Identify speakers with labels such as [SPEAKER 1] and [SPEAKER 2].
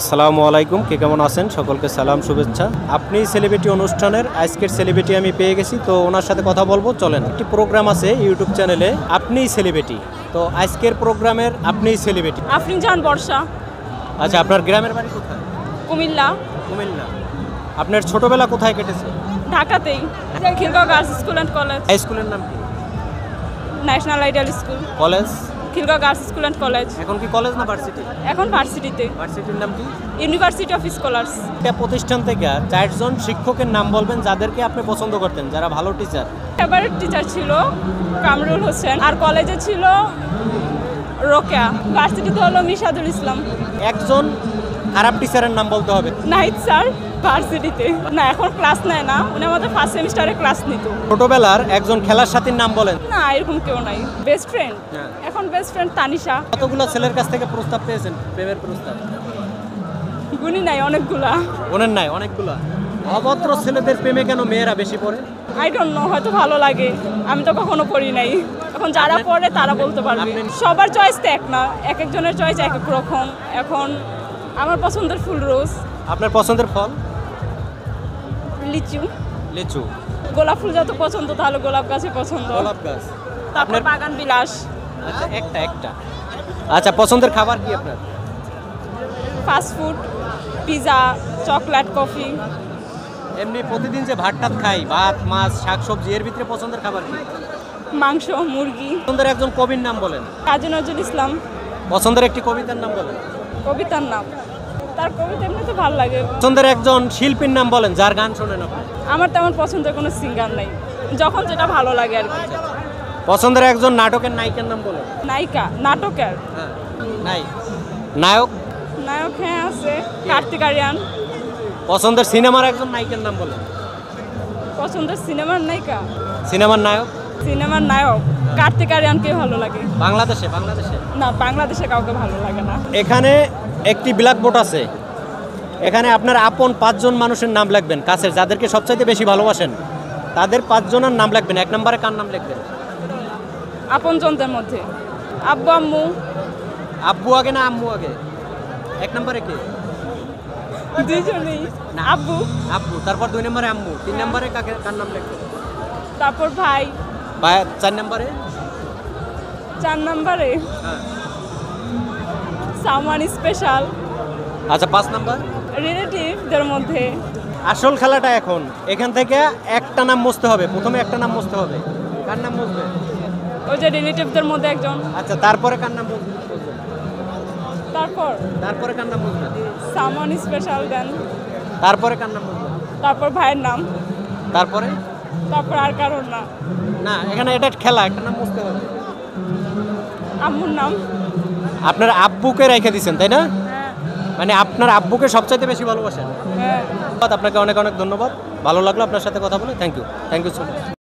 [SPEAKER 1] আসসালামু আলাইকুম, কে কেমন আছেন? সকলকে সালাম শুভেচ্ছা। আপনি সেলিব্রিটি অনুষ্ঠানের আজকের সেলিব্রিটি আমি পেয়ে গেছি, তো ওনার সাথে কথা বলবো। চলেন, একটি প্রোগ্রাম আছে ইউটিউব চ্যানেলে আপনিই সেলিব্রিটি। তো আজকের প্রোগ্রামের আপনিই সেলিব্রিটি
[SPEAKER 2] আফরিনজাহান বর্ষা।
[SPEAKER 1] আচ্ছা, আপনার গ্রামের বাড়ি কোথায়?
[SPEAKER 2] কুমিল্লা।
[SPEAKER 1] কুমিল্লা। আপনার ছোটবেলা কোথায় কেটেছে?
[SPEAKER 2] ঢাকাতেই, Khilgaon Girls School and College.
[SPEAKER 1] High স্কুলের নাম কি?
[SPEAKER 2] National Ideal School.
[SPEAKER 1] College?
[SPEAKER 2] Khilgaon Girls School and College.
[SPEAKER 1] এখন কি কলেজ না ভার্সিটি?
[SPEAKER 2] এখন ভার্সিটিতে।
[SPEAKER 1] ভার্সিটির নাম কি?
[SPEAKER 2] University of scholars.
[SPEAKER 1] একটা প্রতিষ্ঠান থেকে 4 জন শিক্ষকের নাম বলবেন যাদেরকে আপনি পছন্দ করতেন, যারা ভালো টিচার।
[SPEAKER 2] ফেভারিট টিচার ছিল কামরুল হোসেন, আর কলেজে ছিল রোকেয়া। ভার্সিটিতে হলো মিশাদুল ইসলাম।
[SPEAKER 1] একজন খারাপ টিচারের নাম বলতে হবে।
[SPEAKER 2] নাহিদ স্যার ভার্সিটিতে না, এখন ক্লাস নেয় না, উনি আমাদের ফার্স্ট সেমিস্টারে ক্লাস নিত।
[SPEAKER 1] ছোটবেলার একজন খেলার সাথীর নাম বলেন।
[SPEAKER 2] না, এরকম কেউ নাই। বেস্ট ফ্রেন্ড,
[SPEAKER 1] হ্যাঁ।
[SPEAKER 2] এখন বেস্ট ফ্রেন্ড তানিশা।
[SPEAKER 1] কতগুলো ছেলের কাছ থেকে প্রস্তাব পেয়েছেন, প্রেমের প্রস্তাব?
[SPEAKER 2] গুণী নাই, অনেকগুলা।
[SPEAKER 1] ওনের নাই, অনেকগুলো। অভদ্র ছেলেদের প্রেমে কেন মেয়েরা বেশি পড়ে?
[SPEAKER 2] আই ডোন্ট নো, হয়তো ভালো লাগে, আমি তো কখনো পড়ি নাই। এখন যারা পড়ে তারা বলতে পারবে। সবার চয়েস তো এক না, এক একজনের চয়েস এক এক রকম। এখন আমার পছন্দের ফুল রোজ।
[SPEAKER 1] আপনার পছন্দের ফল?
[SPEAKER 2] লিচু।
[SPEAKER 1] লিচু।
[SPEAKER 2] গোলাপ ফুল যত পছন্দ, তাহলে গোলাপ গাছে পছন্দ।
[SPEAKER 1] গোলাপ গাছ।
[SPEAKER 2] তারপর
[SPEAKER 1] আপনার
[SPEAKER 2] বাগান বিলাস।
[SPEAKER 1] আচ্ছা, একটা আচ্ছা, পছন্দের খাবার কি আপনার?
[SPEAKER 2] Fast food, pizza, chocolate, coffee.
[SPEAKER 1] এমনি প্রতিদিন যে ভাত খাই, ভাত মাছ শাকসবজি, এর ভিতরে পছন্দের খাবার কি?
[SPEAKER 2] মাংস, মুরগি।
[SPEAKER 1] পছন্দের একজন কবির নাম বলেন।
[SPEAKER 2] কাজী নজরুল ইসলাম।
[SPEAKER 1] পছন্দের একটি কবিতার নাম বলেন।
[SPEAKER 2] কবিতার নাম, তার কবিতা এমনিতে ভালো লাগে।
[SPEAKER 1] পছন্দের একজন শিল্পীর নাম বলেন, যার গান শোনেন আপনি।
[SPEAKER 2] আমার তেমন পছন্দের কোনো সিঙ্গার নাই, যখন যেটা ভালো লাগে আর কি।
[SPEAKER 1] পছন্দের একজন নাটকের নায়িকার নাম বলেন।
[SPEAKER 2] নায়িকা, নাটকের?
[SPEAKER 1] হ্যাঁ, নায়ক।
[SPEAKER 2] নায়ক, হ্যাঁ আছে, কার্তিক আরিয়ান।
[SPEAKER 1] পছন্দের সিনেমার একজন নায়িকার নাম বলেন।
[SPEAKER 2] পছন্দের সিনেমার নায়িকা?
[SPEAKER 1] সিনেমার নায়ক?
[SPEAKER 2] সিনেমার নায়ক কার্তিক আরিয়ানকে ভালো লাগে।
[SPEAKER 1] বাংলাদেশে?
[SPEAKER 2] না, বাংলাদেশে কাউকে ভালো লাগে না।
[SPEAKER 1] এখানে একটি ব্ল্যাকবোর্ড আছে, এখানে আপনার আপন 5 জন মানুষের নাম লিখবেন, কাছের, যাদেরকে সবচাইতে বেশি ভালোবাসেন, তাদের 5 জনের নাম লিখবেন। 1 নম্বরে কার নাম লিখবেন?
[SPEAKER 2] আপনজনদের মধ্যে আব্বু আম্মু।
[SPEAKER 1] আব্বু আগে না আম্মু আগে? 1 নম্বরে কে?
[SPEAKER 2] দুইজনেই।
[SPEAKER 1] না,
[SPEAKER 2] আব্বু।
[SPEAKER 1] তারপর 2 নম্বরে আম্মু, 3 নম্বরে কার নাম লিখবেন?
[SPEAKER 2] তারপর ভাই।
[SPEAKER 1] 4 নম্বরে?
[SPEAKER 2] 4 নম্বরে
[SPEAKER 1] হ্যাঁ।
[SPEAKER 2] Someone special.
[SPEAKER 1] আচ্ছা, 5 নম্বর?
[SPEAKER 2] রিলেটিভদের মধ্যে।
[SPEAKER 1] আসল খেলাটা এখন, এখান থেকে একটা নাম মুছতে হবে, প্রথমে একটা নাম মুছতে হবে। কার নাম মুছবে?
[SPEAKER 2] ওই যে রিলেটিভদের মধ্যে একজন।
[SPEAKER 1] আচ্ছা, তারপরে কার নাম মুছবে? তারপরে কার নাম মুছবে?
[SPEAKER 2] সামওয়ান স্পেশাল দেন।
[SPEAKER 1] তারপরে কার নাম মুছবে?
[SPEAKER 2] তারপর ভাইয়ের নাম।
[SPEAKER 1] তারপরে?
[SPEAKER 2] তারপর আর কারোর না।
[SPEAKER 1] না, এখানে এটা খেলা, একটা নাম মুছতে হবে।
[SPEAKER 2] আম্মুর নাম।
[SPEAKER 1] আপনার আব্বুকে রেখে দিয়েছেন, তাই না?
[SPEAKER 2] হ্যাঁ।
[SPEAKER 1] মানে আপনার আব্বুকে সবচাইতে বেশি ভালোবাসেন।
[SPEAKER 2] হ্যাঁ।
[SPEAKER 1] আপনাকে অনেক ধন্যবাদ, ভালো লাগলো আপনার সাথে কথা বলে। Thank you so much.